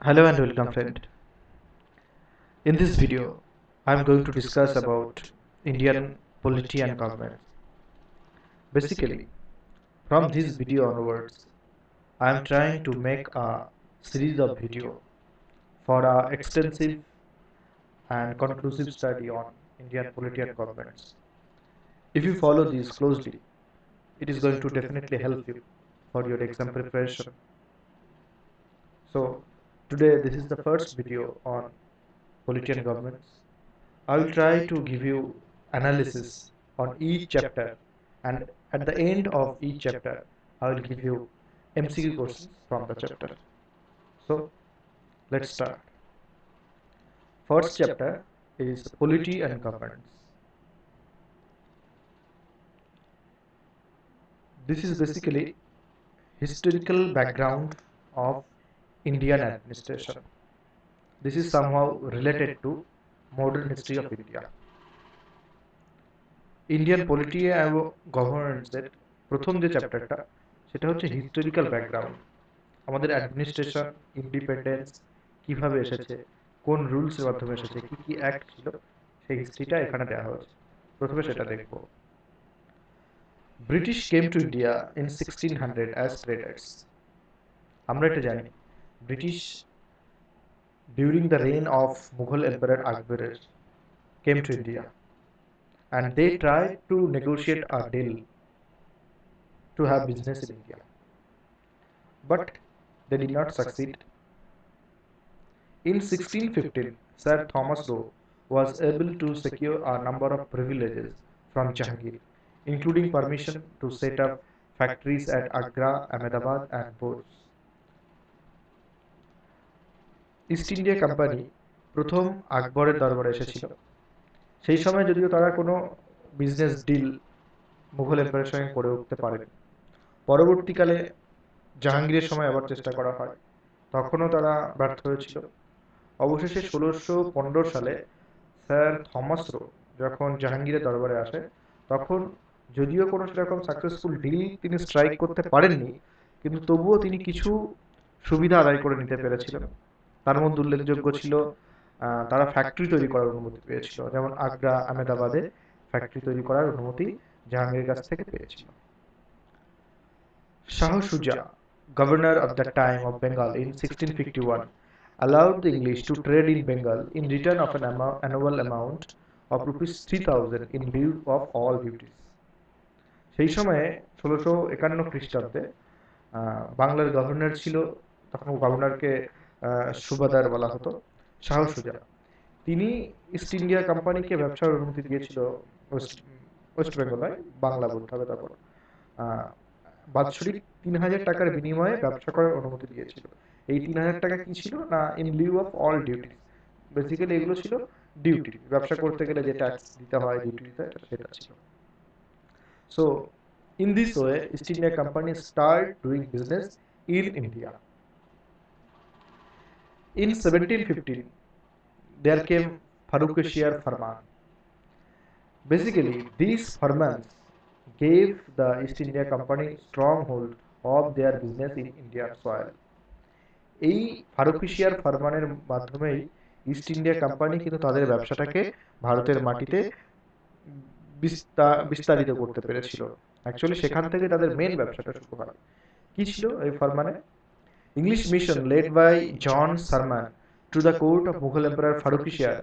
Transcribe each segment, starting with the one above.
Hello and welcome friend. In this video, I am going to discuss about Indian polity and government. Basically, from this video onwards, I am trying to make a series of video for a extensive and conclusive study on Indian polity and governments. If you follow these closely, it is going to definitely help you for your exam preparation. So, today this is the first video on polity and governments. I will try to give you analysis on each chapter, and at the end of each chapter I will give you MCQ questions from the chapter. So let's start. First chapter is polity and governance. This is basically historical background of Indian administration. This is somehow related to modern history of India. Indian polity এবং গভর্নেন্সের প্রথম যে চ্যাপ্টারটা সেটা হচ্ছে historical background, আমাদের administration independence কিভাবে এসেছে, কোন রুলসের মাধ্যমে এসেছে, কি কি অ্যাক্ট ছিল, সেই হিস্ট্রিটা এখানে দেওয়া হয়েছে। প্রথমে সেটা দেখব। British came to India in 1600 as traders. আমরা এটা জানি British during the reign of Mughal emperor আকবরের came to India and they tried to negotiate a deal to have business in India, but they did not succeed. In 1615, Sir Thomas Roe was able to secure a number of privileges from Jahangir, including permission to set up factories at Agra, Ahmedabad and Bhoj. East India company প্রথম আকবরের দরবারে এসেছিল। সেই সময় যদিও তারা কোনো business deal Mughal এম্পায়ারের সঙ্গে করে উঠতে পারেনি। পরবর্তীকালে জাহাঙ্গীরের সময় আবার চেষ্টা করা হয়, তখনও তারা ব্যর্থ হয়েছিল। অবশেষে 1615 সালে স্যার থমাস রো যখন জাহাঙ্গীরের দরবারে আসে, তখন যদিও কোনো সেরকম সাকসেসফুল ডিল তিনি স্ট্রাইক করতে পারেননি, কিন্তু তবুও তিনি কিছু সুবিধা আদায় করে নিতে পেরেছিলেন। তার মধ্যে উল্লেখযোগ্য ছিল তারা ফ্যাক্টরি তৈরি করার অনুমতি পেয়েছিল, যেমন আগ্রা আহমেদাবাদে ফ্যাক্টরি তৈরি করার অনুমতি জাহাঙ্গীরের কাছ থেকে পেয়েছিল। Shah Shuja, governor of the time of Bengal in 1651, allowed the English to trade in Bengal in return of an annual amount of rupees 3000 in lieu of all duties. সেই সময়ে 1651 খ্রিস্টাব্দে বাংলার গভর্নর ছিল, তখন গভর্নরকে সুবাদার বলা হতো, শাহ সুজা। তিনি ইস্ট ইন্ডিয়া কোম্পানিকে ব্যবসার অনুমতি দিয়েছিল ওয়েস্ট বেঙ্গলে, বাংলা বলতে হবে তখন, বাৎসরিক 3000 টাকার বিনিময়ে ব্যবসা করার অনুমতি দিয়েছিল। এই 3000 টাকা কি ছিল না, in Liu of all duty. Basically এগুলো ছিল ডিউটি, ব্যবসা করতে গেলে যে ট্যাক্স দিতে হয়, ডিউটি দিতে হয়, সেটা ছিল। So in this way east India company start doing business in India. In 1715, there came Farrukhsiyar Farman. Basically, these farmans gave the East India Company stronghold of their business in Indian soil. এই ফারুখিয়ার ফরমানের মাধ্যমেই east India company কিন্তু তাদের ব্যবসাটাকে ভারতের মাটিতে বিস্তারিত করতে পেরেছিল। অ্যাকচুয়ালি সেখান থেকে তাদের মেন ব্যবসাটা শুরু হয়। কি ছিল এই ফরমানে? English mission led by John Sherman to the court of Mughal Emperor Farrukhsiyar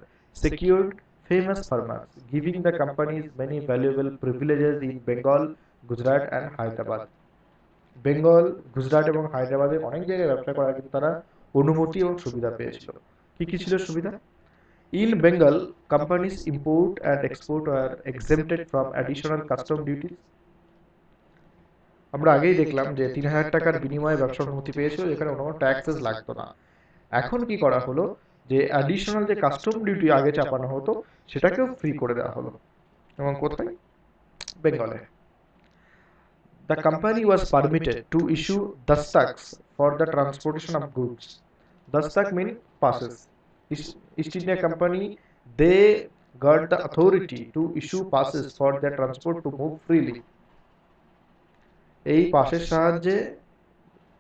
secured famous farmers, giving the companies many valuable privileges in Bengal, Gujarat and Hyderabad. Bengal, Gujarat এবং হায়দ্রাবাদে অনেক জায়গায় ব্যবসা করার কিন্তু তারা অনুমতি এবং সুবিধা পেয়েছিল। কি কি ছিল সুবিধা? In Bengal, companies import and export were exempted from additional custom duties. আমরা আগেই দেখলাম যে 3000 টাকার বিনিময়ে ব্যবসার অনুমতি পেয়েছিল, যেখানে কোনো ট্যাক্সেস লাগতো না। এখন কি করা হলো, যে অ্যাডিশনাল যে কাস্টম ডিউটি আগে চাপানো হতো সেটাকেও ফ্রি করে দেওয়া হলো। এবং কোথায়? বেঙ্গলে। The company was permitted to issue dastaks for the transportation of goods. Dastak mean passes. East India Company, they got the authority to issue passes for their transport to move freely. এই পাসের সাহায্যে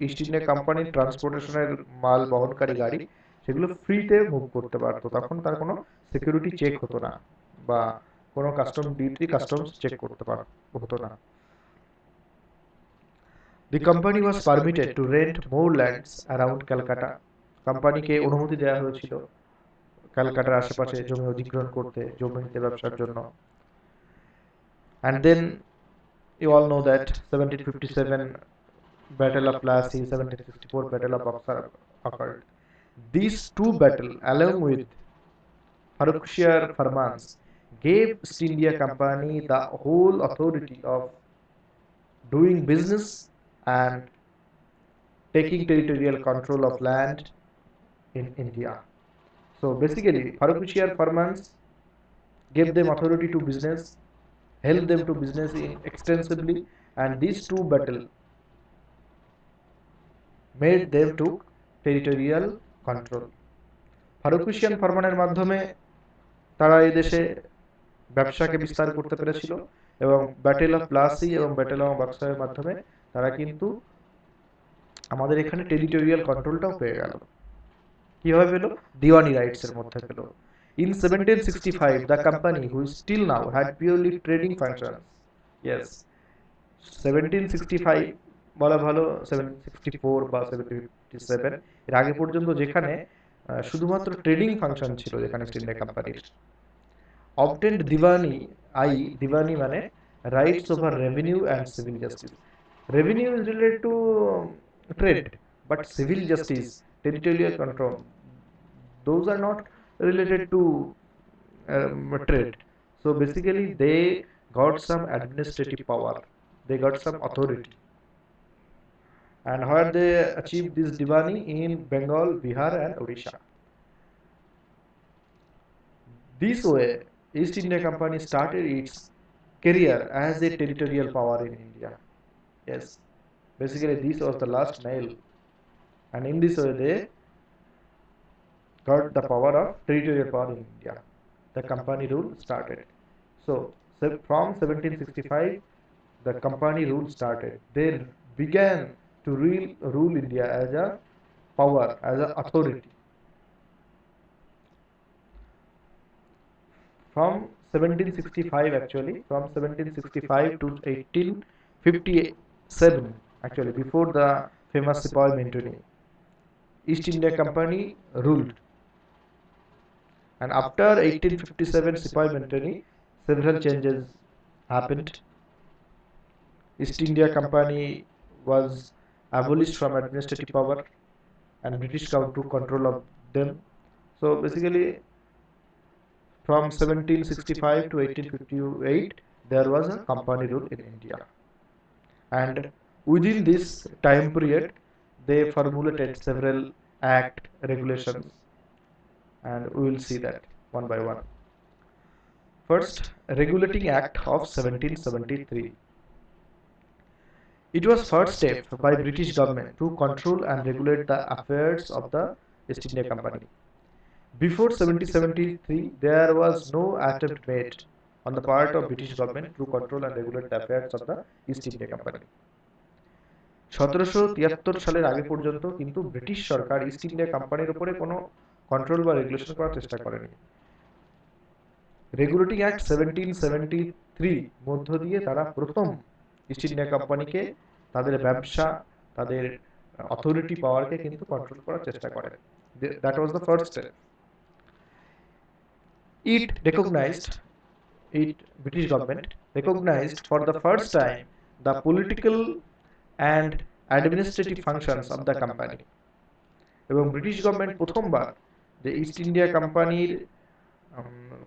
east India কোম্পানির ট্রান্সপোর্টেশনের মাল বহনকারী গাড়ি সেগুলো ফ্রিতে move করতে পারতো, তখন তার কোনো সিকিউরিটি চেক হতো না বা কোনো কাস্টমস চেক করতে হতো না। The company was permitted to rent more lands around Calcutta. কোম্পানিকে অনুমতি দেওয়া হয়েছিল ক্যালকাটার আশেপাশে জমি অধিগ্রহণ করতে, জমিতে ব্যবসার জন্য। And then you all know that 1757 Battle of Plassey, 1764 Battle of Buxar occurred. These two battles, along with Farrukhsiyar Farmans, gave East India Company the whole authority of doing business and taking territorial control of land in India. So basically, Farrukhsiyar Farmans gave them authority to business, helped them to business extensively, and these two battles made them took territorial control. ফারুকিয়ান ফরমানের মাধ্যমে তারা এই দেশে ব্যবসাকে বিস্তার করতে পেরেছিল, এবং battle of Plassey এবং ব্যাটেল অফ বক্সারের মাধ্যমে তারা কিন্তু আমাদের এখানে টেরিটোরিয়াল কন্ট্রোলটাও পেয়ে গেল। কিভাবে পেল? দিওয়ানি রাইটস এর মধ্যে পেল। In 1765, the company, who still now had purely trading functions, yes, 1765 বলা ভালো, 1764 বা 1757 এর আগে পর্যন্ত যেখানে শুধুমাত্র ট্রেডিং ফাংশন ছিল যেখানে ইস্ট ইন্ডিয়া কোম্পানির, obtained দিওয়ানি, দিওয়ানি মানে rights over revenue and civil justice. Revenue is related to trade, but civil justice, territorial control, those are not related to trade. So basically they got some administrative power, they got some authority. And where they achieved this Diwani? In Bengal, Bihar and Odisha. This way, East India Company started its career as a territorial power in India. Yes, basically this was the last nail, and in this way they got the power of territorial power in India. The company rule started. So from 1765, the company rule started. They began to rule India as a power, as an authority. From 1765, actually, from 1765 to 1857, actually, before the famous Sepoy Mutiny, East India Company ruled. And after 1857 Sepoy Mutiny, several changes happened. East India Company was abolished from administrative power, and British took control of them. So basically, from 1765 to 1858, there was a company rule in India. And within this time period, they formulated several act, regulations, and we will see that one by one. First, Regulating Act of 1773. It was first step by British government to control and regulate the affairs of the East India Company. Before 1773, there was no attempt made on the part of British government to control and regulate the affairs of the East India Company. 1773 সালের আগে পর্যন্ত কিন্তু British সরকার east India কোম্পানির উপরে কোনো control বা regulation করার চেষ্টা করেনি। রেগুলেটিং অ্যাক্ট 1773 মধ্য দিয়ে তারা প্রথম ইস্ট ইন্ডিয়া কোম্পানিকে তাদের ব্যবসা, তাদের অথরিটি পাওয়ারকে কিন্তু কন্ট্রোল করার চেষ্টা করে। That was the first step. British government recognized for the first time the political and administrative functions of the company. এবং ব্রিটিশ গভর্নমেন্ট প্রথমবার যে ইস্ট ইন্ডিয়া কোম্পানির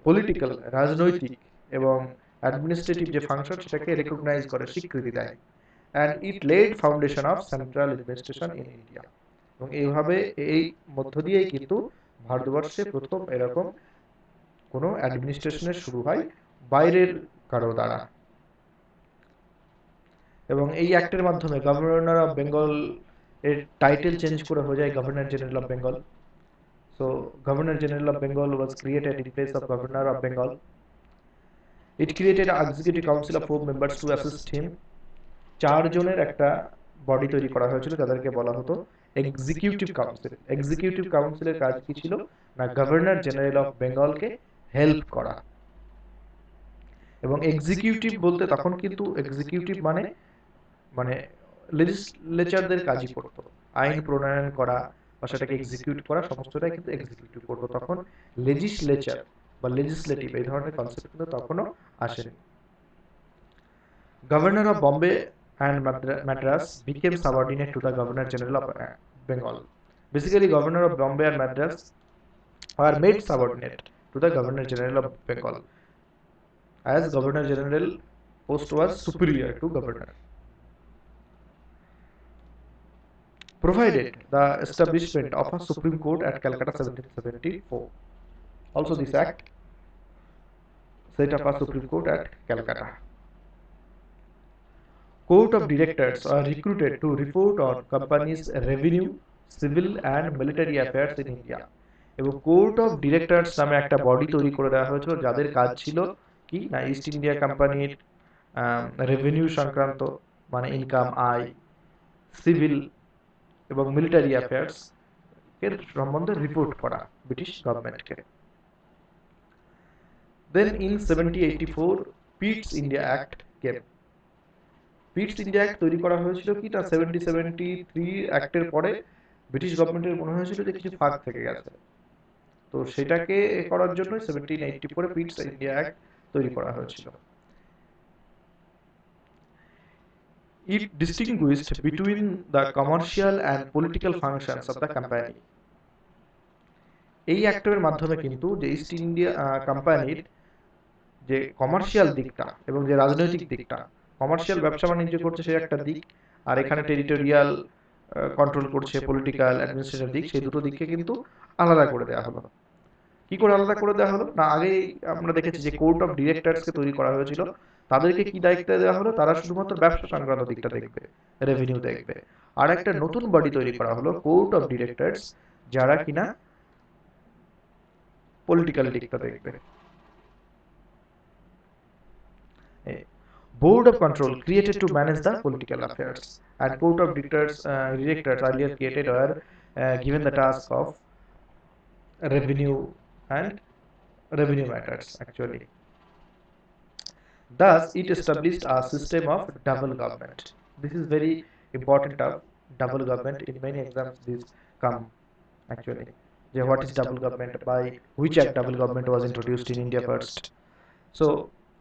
পলিটিক্যাল, রাজনৈতিক এবং অ্যাডমিনিস্ট্রেটিভ যে ফাংশন সেটাকে রেকগনাইজ করে, স্বীকৃতি দেয়। And it laid foundation of central administration in India. এবং এইভাবে এই মধ্য দিয়েই কিন্তু ভারতবর্ষে প্রথম এরকম কোনো অ্যাডমিনিস্ট্রেশনের শুরু হয় বাইরের কারো দ্বারা। এবং এই অ্যাক্টের মাধ্যমে গভর্নর অফ বেঙ্গল এর টাইটেল চেঞ্জ করে হয়ে যায় governor general of Bengal. So Governor General of Bengal was created in place of Governor of Bengal. It created an executive council of 4 members to assist him. 4 জনের একটা বডি তৈরি করা হয়েছিল যাদেরকে বলা হতো এক্সিকিউটিভ কাউন্সিল। এক্সিকিউটিভ কাউন্সিলের কাজ কি ছিল? না গভর্নর জেনারেল অফ বেঙ্গলকে হেল্প করা। এবং এক্সিকিউটিভ বলতে তখন কিন্তু এক্সিকিউটিভ মানে মানে লেজিসলেচারদের কাজই করতো, আইন প্রণয়ন করা বা সেটাকে এক্সিকিউট করা সমস্তটাই কিন্তু এক্সিকিউটিভ করতো। তখন লেজিসলেচার বা লেজিসলেটিভ এই ধরনের কনসেপ্ট কিন্তু তখনও আসেনি। Governor of Bombay and Madras became subordinate to the Governor General of Bengal. Basically, Governor of Bombay and Madras were made subordinate to the Governor General of Bengal, as Governor General post was superior to Governor. Provided the establishment of a Supreme Court at Calcutta 1774. Also, this act set up a Supreme Court at Calcutta. Court of Directors are recruited to report on companies' revenue, civil and military affairs in India. এবং court of directors নামে একটা body তৈরি করে দেওয়া হয়েছিল যাদের কাজ ছিল কি না ইস্ট ইন্ডিয়া কোম্পানির রেভিনিউ সংক্রান্ত মানে ইনকাম, আয়, সিভিল এবং মিলিটারি অ্যাফেয়ার্স এর সম্বন্ধে রিপোর্ট করা ব্রিটিশ গভর্নমেন্টকে। Then in 1784 Pitt's India act came. Pitt's India act তৈরি করা হয়েছিল কি না 1773 অ্যাক্টের পরে ব্রিটিশ গভর্নমেন্টের মনে হয়েছিল যে কিছু ফাঁক থেকে গেছে, তো সেটাকে করার জন্য 1784 পিটস ইন্ডিয়া অ্যাক্ট তৈরি করা হয়েছিল। It distinguished between the commercial and political functions of the company. এই অ্যাক্টের মাধ্যমে কিন্তু যে ইস্ট ইন্ডিয়া কোম্পানির যে কমার্শিয়াল দিকটা এবং যে রাজনৈতিক দিকটা, কমার্শিয়াল ব্যবসা বাণিজ্য করছে সেই একটা দিক, আর এখানে টেরিটোরিয়াল কন্ট্রোল করছে, পলিটিক্যাল অ্যাডমিনিস্ট্রেশন দিক, সেই দুটো দিককে কিন্তু আলাদা করে দেওয়া হলো। কি করে আলাদা করে দেওয়া হলো না, আগেই আমরা দেখেছি যে কোর্ট অফ ডিরেক্টরসকে তৈরি করা হয়েছিল, তাদেরকে কি দায়িত্ব দেওয়া হলো, তারা শুধুমাত্র ব্যবসা সংক্রান্ত দিকটা দেখবে, রেভিনিউ দেখবে। আর একটা নতুন বডি তৈরি করা হলো কোর্ট অফ ডিরেক্টরস, যারা কিনা পলিটিক্যাল দিকটা দেখবে। Board of Control created to manage the political affairs, and Court of Directors earlier created were given the task of revenue and revenue matters actually. Thus, it established a system of double government. This is very important of double government. In many exams, this come actually. Yeah, what is double government? By which act double government was introduced in India first? So,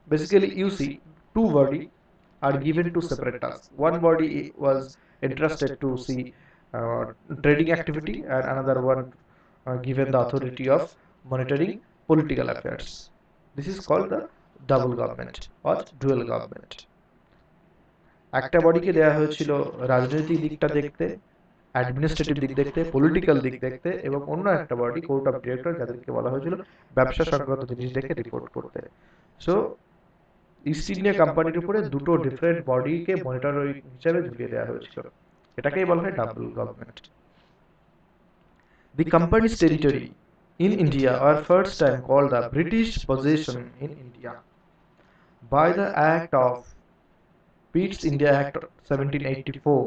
basically, you see, two body are given to separate tasks. One body was entrusted to see trading activity, and another one given the authority of monitoring political affairs. This is called the double government or dual government. একটা বডিকে দেওয়া হয়েছিল রাজনৈতিক দিকটা দেখতে, administrative দিক দেখতে, political দিক দেখতে, এবং অন্য একটা বডি কোর্ট অফ ডিরেক্টর যাদেরকে বলা হয়েছিল ব্যবসা সংক্রান্ত জিনিস দেখে রিপোর্ট করতে। সো ইস্ট ইন্ডিয়া কোম্পানির উপরে দুটো ডিফারেন্ট বডিকে মনিটর হিসেবে ঝুলিয়ে দেওয়া হয়েছিল, এটাকেই বলা হয় double government. The company's territory in India are first time called the British possession in India. By the Act of Pitt's India Act 1784,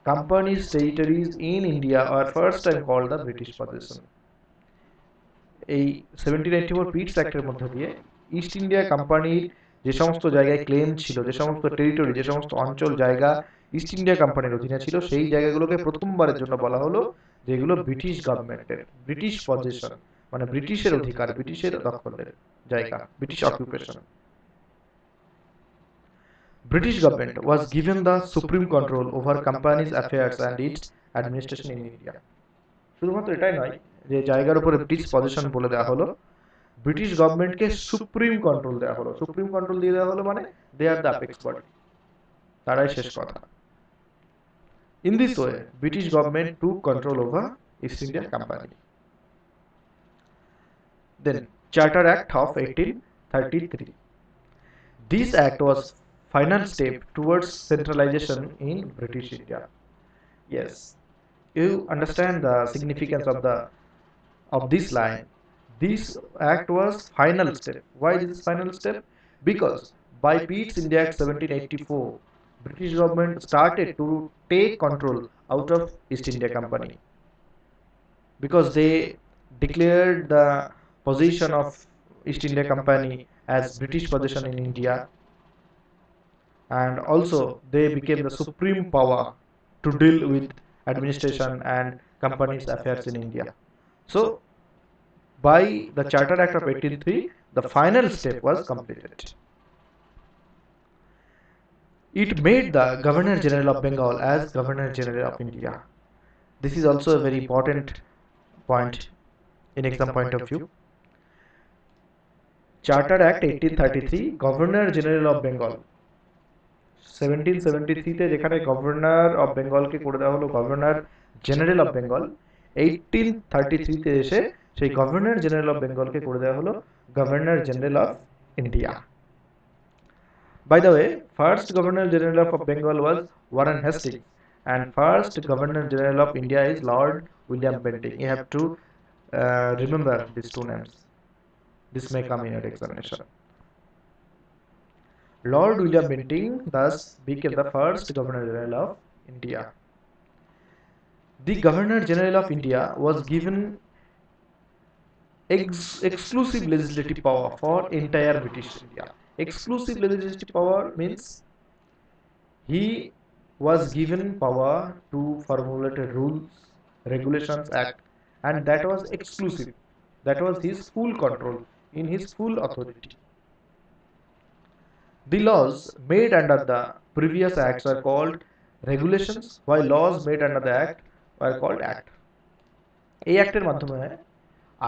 company's territories in India are first time called the British possession. এই 1784 পিটস অ্যাক্টের মধ্যে দিয়ে east India কোম্পানির যে সমস্ত জায়গায় claim ছিল, যে সমস্ত টেরিটরি, যে সমস্ত অঞ্চল জায়গা ইস্ট ইন্ডিয়া কোম্পানির অধীনে ছিল, সেই জায়গাগুলোকে প্রথমবারের জন্য বলা হলো যেগুলো ব্রিটিশ গভর্নমেন্টের, ব্রিটিশ পজেশন, মানে ব্রিটিশের অধিকার, ব্রিটিশের দখলের জায়গা, British occupation. British government was given the supreme control over companies' affairs and its administration in India. শুধুমাত্র এটাই নয় যে জায়গার উপরে ব্রিটিশ পজিশন বলে দেওয়া হলো, ব্রিটিশ গভর্নমেন্টকে সুপ্রিম কন্ট্রোল দেওয়া হলো। সুপ্রিম কন্ট্রোল দিয়ে দেওয়া হলো মানে দে আর দ্য অ্যাপেক্স বডি, তারাই শেষ কথা। In this way, British government took control over East India Company. Then, Charter Act of 1833. This act was final step towards centralization in British India. Yes, you understand the significance of this line. This act was final step. Why this is final step? Because by Pitt's India Act 1784, British government started to take control out of East India Company, because they declared the position of East India Company as British possession in India, and also they became the supreme power to deal with administration and companies affairs in India. So by the Charter Act of 1803, the final step was completed. It made the Governor General of Bengal as Governor General of India. This is also a very important point in exam point of view. Charter Act 1833, Governor General of Bengal, 1773 তে যেখানে governor of বেঙ্গলকে করে দেওয়া হলো governor general of Bengal, 1833 তে এসে সেই governor general of বেঙ্গলকে করে দেওয়া হলো governor general of India. By the way, first Governor General of Bengal was Warren Hastings, and first Governor General of India is Lord William Bentinck. You have to remember these two names. This may come in your examination. Lord William Bentinck thus became the first Governor General of India. The Governor General of India was given exclusive legislative power for entire British India. Exclusive legislative power means he was given power to formulate rules, regulations, act, and that was exclusive. That was his full control, in his full authority. The laws made under the previous acts are called regulations, while laws made under the act were called act. এই অ্যাক্টের মাধ্যমে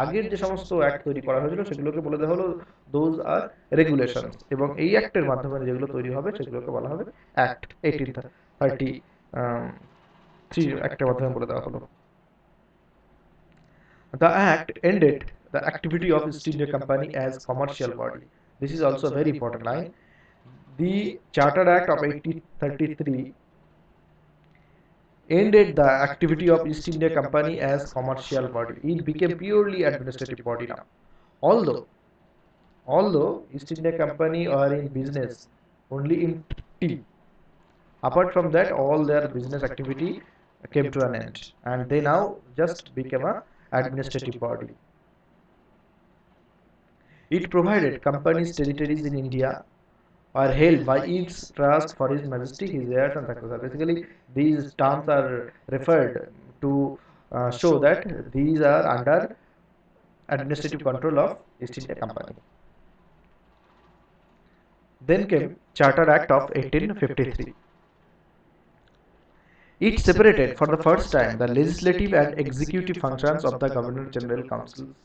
আগের যে সমস্ত act তৈরি করা হয়েছিল সেগুলোকে বলে দেওয়া হলো দোজ আর রেগুলেশনস, এবং এই অ্যাক্টের মাধ্যমে যেগুলো তৈরি হবে সেগুলোকে বলা হবে অ্যাক্ট 1833 অ্যাক্টের মাধ্যমে বলে দেওয়া হলো. The act ended the activity of East India Company as commercial body. This is also a very important line. The Charter Act of 1833 ended the activity of East India Company as commercial body. It became purely administrative body now. Although East India Company are in business only in tea, apart from that all their business activity came to an end, and they now just became a administrative body. It provided companies territories in India are held by its trust for His Majesty, His heirs and successors. Basically, these terms are referred to show that these are under administrative control of East India Company. Then came Charter Act of 1853. It separated for the first time the legislative and executive functions of the Governor General Councils.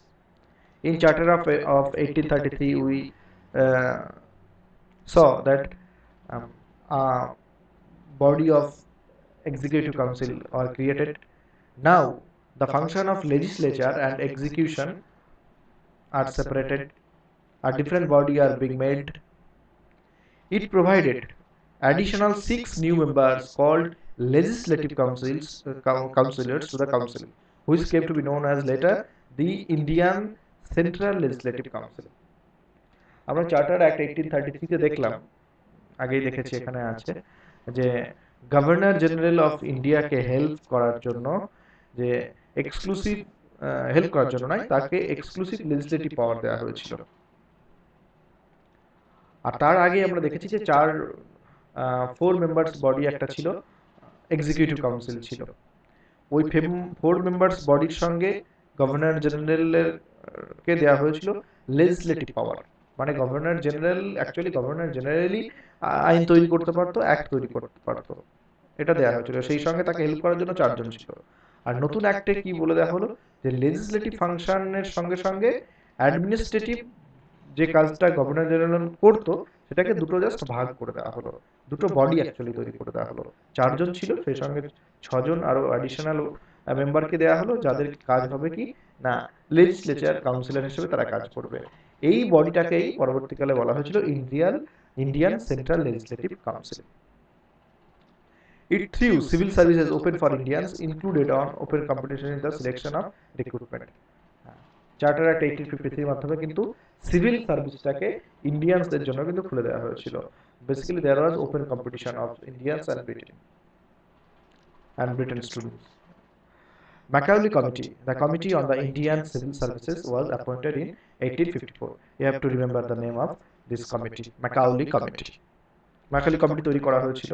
In Charter of 1833, we saw that a body of executive council are created. Now the function of legislature and execution are separated. A different body are being made. It provided additional 6 new members called legislative councillors to the council, which came to be known as later the Indian Central Legislative Council. আমরা charter act 1833 তে দেখলাম, আগেই দেখেছি এখানে আছে যে governor general of ইন্ডিয়াকে help করার জন্য, যে এক্সক্লুসিভ হেল্প করার জন্য নয়, তাকে এক্সক্লুসিভ লেজিসলেটিভ পাওয়ার দেওয়া হয়েছিল। আর তার আগে আমরা দেখেছি যে 4 মেম্বার্স বডি একটা ছিল, এক্সিকিউটিভ কাউন্সিল ছিল। ওই 4 মেম্বার্স বডির সঙ্গে গভর্নর জেনারেলের কে দেওয়া হয়েছিল লেজিসলেটিভ পাওয়ার। মানে governor general actually governor generally আইন তৈরি করতে পারতো, অ্যাক্ট তৈরি করতে পারতো, এটা দেওয়া হয়েছিল। সেই সঙ্গে তাকে হেল্প করার জন্য 4 জন ছিল। আর নতুন অ্যাক্টে কি বলে দেওয়া হলো যে লেজিসলেটিভ ফাংশনের সঙ্গে সঙ্গে অ্যাডমিনিস্ট্রেটিভ যে কাজটা গভর্নর জেনারেল করতো সেটাকে দুটো জাস্ট ভাগ করে দেওয়া হলো, দুটো বডি অ্যাকচুয়ালি তৈরি করে দেওয়া হলো। 4 জন ছিল, সেই সঙ্গে 6 জন আরো অ্যাডিশনাল মেম্বারকে দেওয়া হলো, যাদের কাজ হবে কি না লেজিসলেচার কাউন্সিলর হিসেবে তারা কাজ করবে। এই বডিটাকেই পরবর্তীকালে বলা হয়েছিল Indian central legislative council. It threw civil services open for Indians, included on open competition in the selection of recruitment. Charter act 1853 মাধ্যমে কিন্তু সিভিল সার্ভিসটাকে ইন্ডিয়ানসদের জন্য কিন্তু খুলে দেওয়া হয়েছিল। Basically, there was open competition of Indians and Britain students. Macaulay Committee, the Committee on the Indian Civil Services, was appointed in 1854. You have to remember the name of this committee, Macaulay Committee. Macaulay Committee তৈরি করা হয়েছিল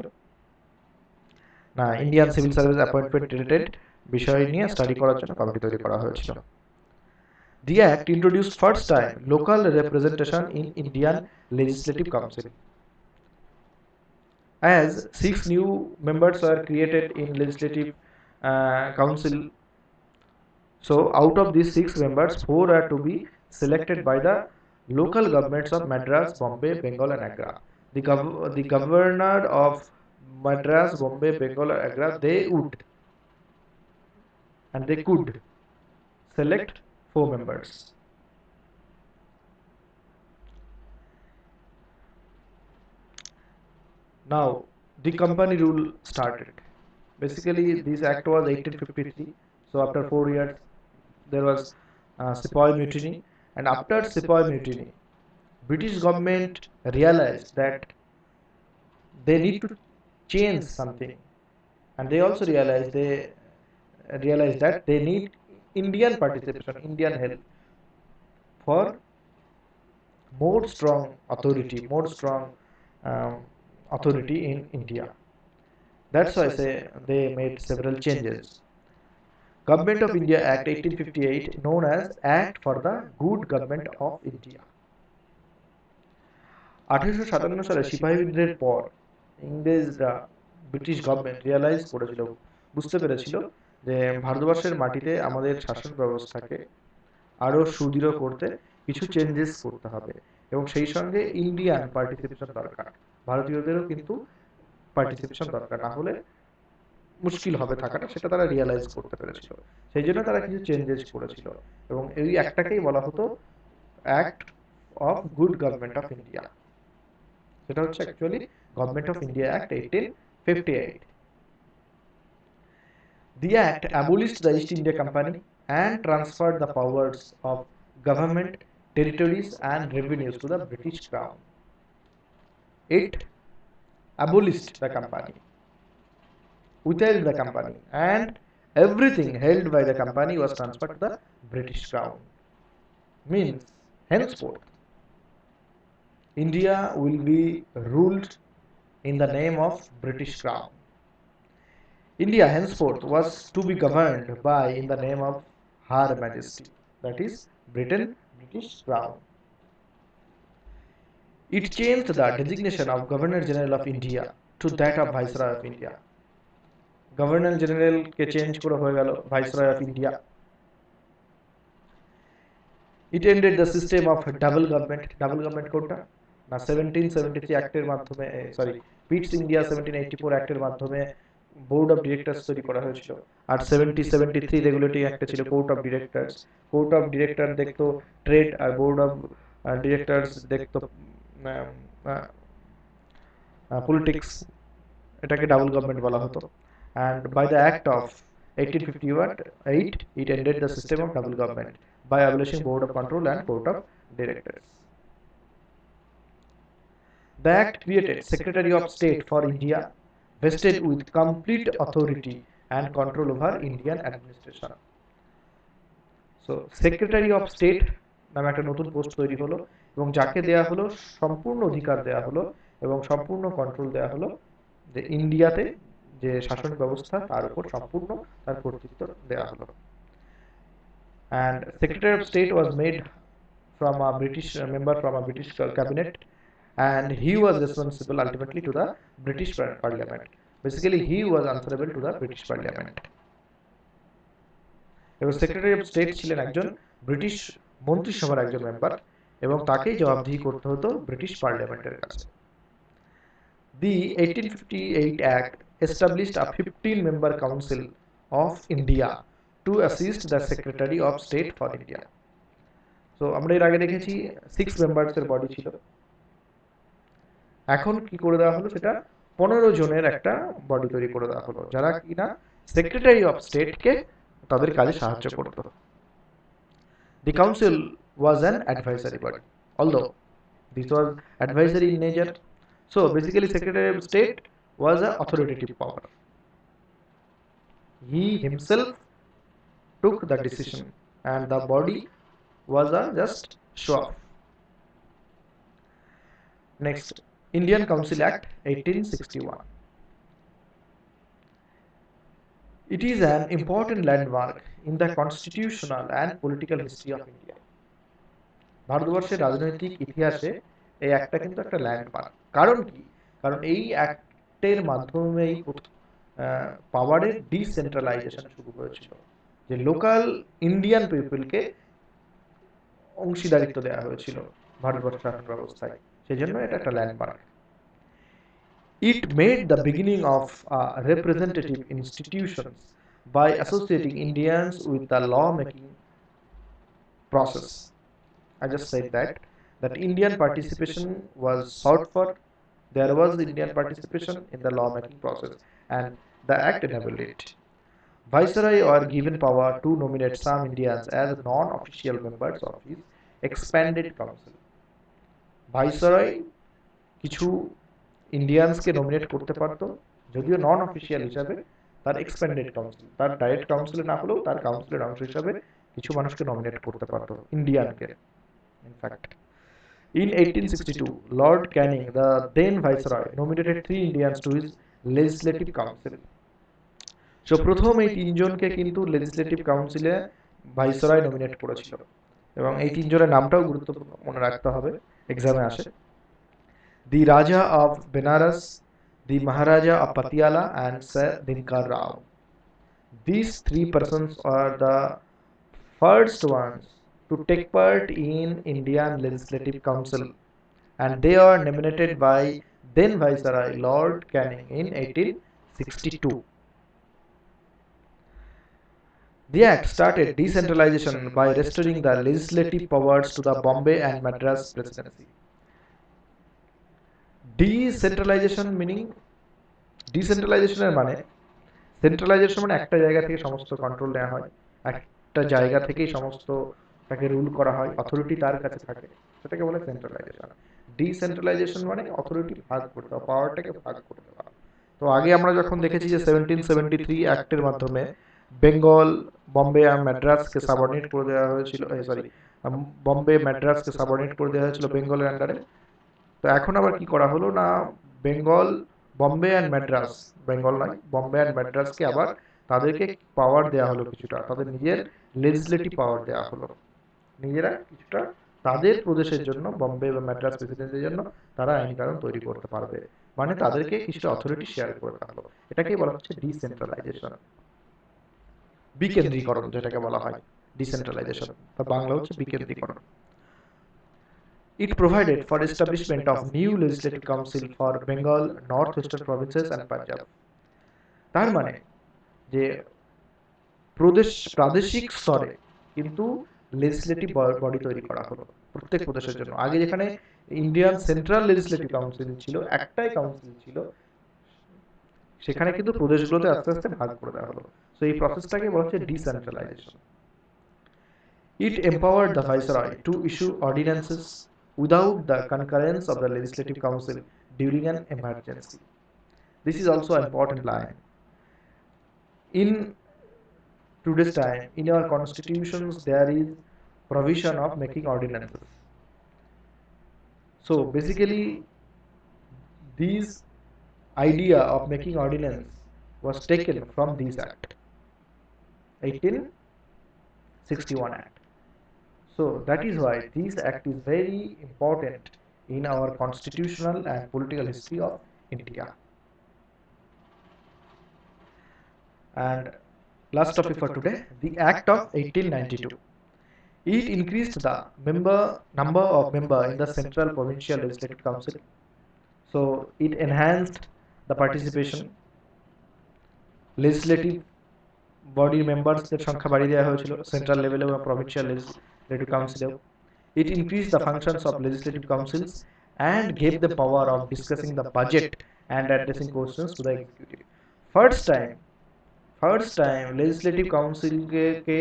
না Indian civil service appointment related বিষয় নিয়ে study করার জন্য committee তৈরি করা হয়েছিল। The Act introduced first time local representation in Indian Legislative Council. As 6 new members were created in Legislative Council, so out of these 6 members, 4 are to be selected by the local governments of Madras, Bombay, Bengal and Agra. The governor of Madras, Bombay, Bengal and Agra, they would and they could select 4 members. Now the company rule started. Basically this act was 1853, so after 4 years there was Sepoy Mutiny, and after Sepoy Mutiny British government realized that they need to change something, and they also realized that they need Indian participation, Indian help for more strong authority in India. That's why I say they made several changes. Government of India Act 1858, known as Act for the Good Government of India. 1857 সালে সিপাহী বিদ্রোহের পর ইংরেজরা British government realise করেছিল, বুঝতে পেরেছিল যে ভারতবর্ষের মাটিতে আমাদের শাসন ব্যবস্থাকে আরো সুদৃঢ় করতে কিছু চেঞ্জেস করতে হবে, এবং সেই সঙ্গে ইন্ডিয়ান পার্টিসিপেশন দরকার, ভারতীয়দেরও কিন্তু পার্টিসিপেশন দরকার, না হলে মুশকিল হবে থাকাটা, সেটা তারা রিয়ালাইজ করতে পেরেছিল। সেই জন্য তারা কিছু চেঞ্জেস করেছিল, এবং এই একটাকেই বলা হতো act of good government of India. সেটা হচ্ছে actually government of India act 1858. The act abolished the East India Company and transferred the powers of government, territories and revenues to the British Crown. It abolished the company, withheld the company, and everything held by the company was transferred to the British Crown. Means henceforth India will be ruled in the name of British Crown. India henceforth was to be governed by in the name of Her Majesty, that is British Crown. It changed the designation of Governor General of India to that of Viceroy of India. Governor General ke change kora hoye gelo Viceroy of India. It ended the system of double government. Double government কোনটা না 1773 অ্যাক্টের মাধ্যমে, sorry পিটস India 1784 অ্যাক্টের মাধ্যমে board of directors তৈরি করা হয়েছিল, আর 73 regulatory অ্যাক্টে ছিল court of directors. Court of director দেখতো ট্রেড, আর বোর্ড অফ ডিরেক্টরস দেখতো পলিটিক্স। এটাকে ডাবল গভর্নমেন্ট বলা হতো। And by the act of 1858 it ended the system of double government by abolishing board of control and court of directors. The act created Secretary of State for India, vested with complete authority and control over Indian administration. So Secretary of State নামে একটা নতুন post তৈরি হলো, এবং যাকে দেয়া হলো সম্পূর্ণ অধিকার দেয়া হলো এবং সম্পূর্ণ কন্ট্রোল দেয়া হলো যে ইন্ডিয়াতে যে শাসন ব্যবস্থা তার উপর সম্পূর্ণ তার কর্তৃত্ব দেয়া হলো। And Secretary of State was made from a British member from a British cabinet, and he was responsible ultimately to the British Parliament. Basically he was answerable to the British Parliament. এবং secretary of state ছিলেন একজন British মন্ত্রিসভার একজন member, এবং তাকেই জবাবদিহি করতে হতো ব্রিটিশ পার্লামেন্টের কাছে। The 1858 Act established a 15-member Council of India to assist the Secretary of State for India. So আমরা এর আগে দেখেছি 6 মেম্বারসের বডি ছিল, এখন কি করে দেওয়া হলো, সেটা 15 জনের একটা বডি তৈরি করে দেওয়া হলো, যারা কিনা সেক্রেটারি অফ স্টেটকে তাদের কাজে সাহায্য করত। The council was an advisory body, although this was advisory in nature, So basically Secretary of State was an authoritative power. He himself took the decision and the body was a just show off. Next, Indian Council Act 1861. It is an important landmark in the constitutional and political history of India. ভারতবর্ষের রাজনৈতিক ইতিহাসে এই একটা কিন্তু একটা landmark. কারণ কি? কারণ এই অ্যাক্টের মাধ্যমেই পাওয়ারের ডিসেন্ট্রালাইজেশন শুরু হয়েছিল, যে লোকাল ইন্ডিয়ান পিপলকে অংশীদারিত্ব দেওয়া হয়েছিল ভারতবর্ষের শাসন ব্যবস্থায়। সেই জন্য এটা একটা landmark. It made the beginning of representative institutions by associating Indians with the law-making process. I just said that Indian participation was sought for. There was Indian participation in the law-making process, and the Act enabled it. Viceroy were given power to nominate some Indians as non-official members of his expanded council. Viceroy কিছু ইন্ডিয়ানসকে nominate করতে পারতো, যদিও নন official হিসাবে তার expanded council, তার direct কাউন্সিলে না হলেও তার কাউন্সিলের অংশ হিসাবে কিছু মানুষকে নমিনেট করতে পারতো, ইন্ডিয়ানকে। In fact in 1862 Lord Canning, the then viceroy, nominated 3 Indians to his legislative council. So প্রথম এই তিনজনকে কিন্তু লেজিসলেটিভ কাউন্সিলে ভাইসরয় নমিনেট করেছিল, এবং এই তিনজনের নামটাও গুরুত্বপূর্ণ, মনে রাখতে হবে, এক্সামে আসে। The Raja of Benares, the Maharaja of Patiala, and Sir Dinkar Rao. These 3 persons are the first ones to take part in Indian Legislative Council, and they are nominated by then Viceroy Lord Canning in 1862. The Act started decentralization by restoring the legislative powers to the Bombay and Madras presidency. Decentralisation meaning, ডিসেন্ট্রালাইজেশনের মানে, centralisation মানে একটা জায়গা থেকে সমস্ত control নেওয়া হয়, একটা জায়গা থেকেই সমস্ত তাকে রুল করা হয়, অথরিটি তার কাছে থাকে, সেটাকে বলে সেন্ট্রালাইজেশন। ডিসেন্ট্রালাইজেশন মানে অথরিটি ভাগ করতে হবে, পাওয়ারটাকে ভাগ করতে হবে। তো আগে আমরা যখন দেখেছি যে 1773 অ্যাক্টের মাধ্যমে বেঙ্গল, বম্বে আর ম্যাড্রাসকে সাবঅর্ডিনেট করে দেওয়া হয়েছিল, বম্বে ম্যাড্রাসকে সাবঅর্ডিনেট করে দেওয়া হয়েছিল বেঙ্গলের আন্ডারে। তো এখন আবার কি করা হলো না, বেঙ্গল, বম্বে অ্যান্ড ম্যাড্রাস, বেঙ্গল নয়, বম্বে অ্যান্ড ম্যাড্রাসকে আবার তাদেরকে পাওয়ার দেওয়া হলো, কিছুটা তাদের নিজের লেজিসলেটিভ পাওয়ার দেওয়া হলো, নিজেরা কিছুটা তাদের প্রদেশের জন্য, বম্বে বা ম্যাড্রাস প্রেসিডেন্সির জন্য তারা আইন কানুন তৈরি করতে পারবে, মানে তাদেরকে কিছুটা অথরিটি শেয়ার করে দেওয়া হলো। এটাকেই বলা হচ্ছে ডিসেন্ট্রালাইজেশন, বিকেন্দ্রীকরণ যেটাকে বলা হয়, ডিসেন্ট্রালাইজেশন বা বাংলা হচ্ছে বিকেন্দ্রীকরণ। It provided for establishment of new legislative council for Bengal, northwestern provinces and Punjab. তার মানে যে প্রাদেশিক স্তরে কিন্তু লেজিসলেটিভ বডি তৈরি করা হলো প্রত্যেক প্রদেশের জন্য। আগে যেখানে ইন্ডিয়ান সেন্ট্রাল লেজিসলেটিভ কাউন্সিল ছিল, একটাই কাউন্সিল ছিল, সেখানে কিন্তু প্রদেশগুলোতে আস্তে আস্তে ভাগ করে দেওয়া হলো। সো এই প্রসেসটাকে বলা হচ্ছে decentralisation. It empowered the viceroy to issue ordinances without the concurrence of the Legislative Council during an emergency. This is also an important line. In today's time, in our constitutions, there is provision of making ordinances. So basically, this idea of making ordinance was taken from this Act, 1861 Act. So that is why this Act is very important in our constitutional and political history of India. And last topic for today, the Act of 1892. It increased the number of members in the Central Provincial Legislative Council. So it enhanced the participation. Legislative body members দের সংখ্যা বাড়িয়ে দেওয়া হয়েছিল central লেভেলে এবং provincial legislative council. It increased the functions of legislative councils and gave the power of discussing the budget and addressing questions to the executive. First time legislative council K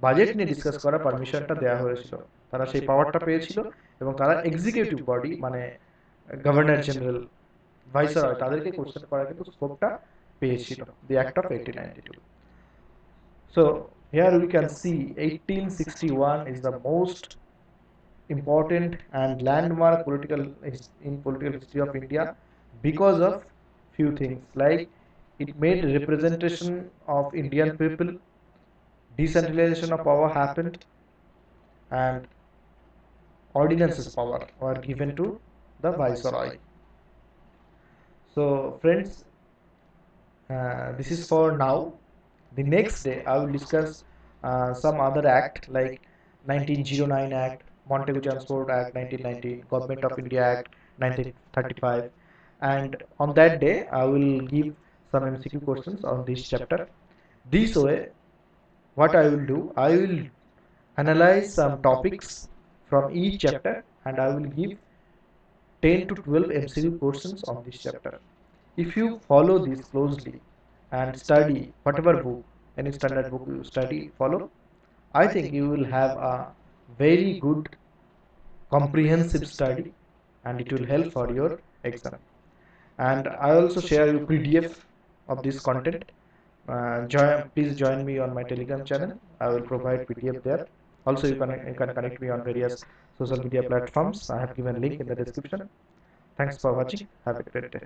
budget নিয়ে discuss করার পারমিশনটা দেওয়া হয়েছিল, তারা সেই পাওয়ারটা পেয়েছিল এবং তারা এক্সিকিউটিভ বডি মানে গভর্নর জেনারেল, ভাইসরয়, তাদেরকে কোশ্চেন করার কিন্তু স্কোপটা পেয়েছিল, the act of 1892। So here we can see 1861 is the most important and landmark in political history of India because of few things, like it made representation of Indian people, decentralization of power happened, and ordinances power were given to the viceroy. So friends, this is for now. The next day I will discuss some other act like 1909 Act, Montagu Transport Act 1919, Government of India Act 1935, and on that day I will give some MCQ questions on this chapter. This way, what I will do, I will analyze some topics from each chapter and I will give 10 to 12 MCQ questions on this chapter. If you follow this closely and study whatever book, any standard book you study, follow, I think you will have a very good comprehensive study and it will help for your exam. And I also share you PDF of this content. Please join me on my Telegram channel. I will provide PDF there. Also, you can connect me on various social media platforms. I have given link in the description. Thanks for watching. Have a great day.